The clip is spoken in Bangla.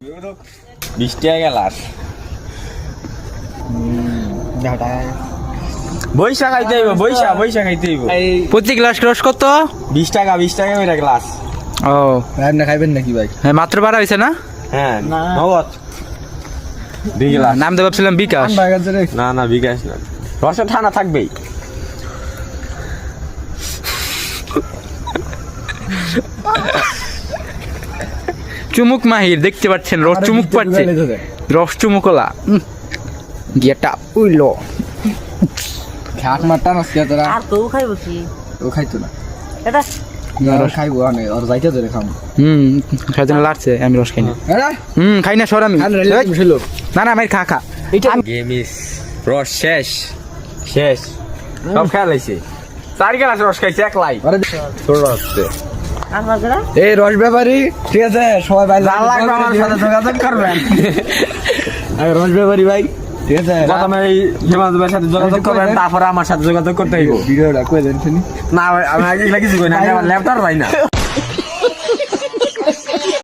20 টাকা গ্লাস বৈশা খাইতে হইব বৈশা খাইতে হইব প্রতি গ্লাস রস কত? 20 টাকা করে গ্লাস। ও আপনি খাইবেন নাকি ভাই? হ্যাঁ মাত্র বাড়া হয়েছে না? হ্যাঁ নগদ 2 গ্লাস। নাম তো ভাবছিলাম বিকাশ। না বিকাশ না, রসে ঠান্ডা থাকবেই। চুমুক মাহির দেখতে পাচ্ছেন রস চুমুক পাচ্ছে, রস চুমুকলা গিয়েটা উইলো খাট মারটা নষ্ট তোরা আর কেউ খাইব কি? ও খাইতো না, এটা রস খাইবো আনে আর যাইতে ধরে খাম। খাইতে লাগছে, আমি রস খাই না। আরে খাই না সর আমি। না না আমি খা এটা গেম ইজ রস শেষ সব খেলাইছে। 4 গ্লাস রস খাইছে একলাই। আরে ছোট হচ্ছে আমার গলা এই রস ব্যাপারী ঠিক আছে, সবাই ভাই যা লাগবে আমার সাথে যোগাযোগ করবেন। রস ব্যাপারী ভাই ঠিক আছে, প্রথমে এই হিমাজ ভাইয়ের সাথে যোগাযোগ করবেন, তারপরে আমার সাথে যোগাযোগ করতে হইব। ভিডিওটা কই দেন শুনি। না আমি আগে কিছু কই না, আমি আমার ল্যাপটপ পাই না।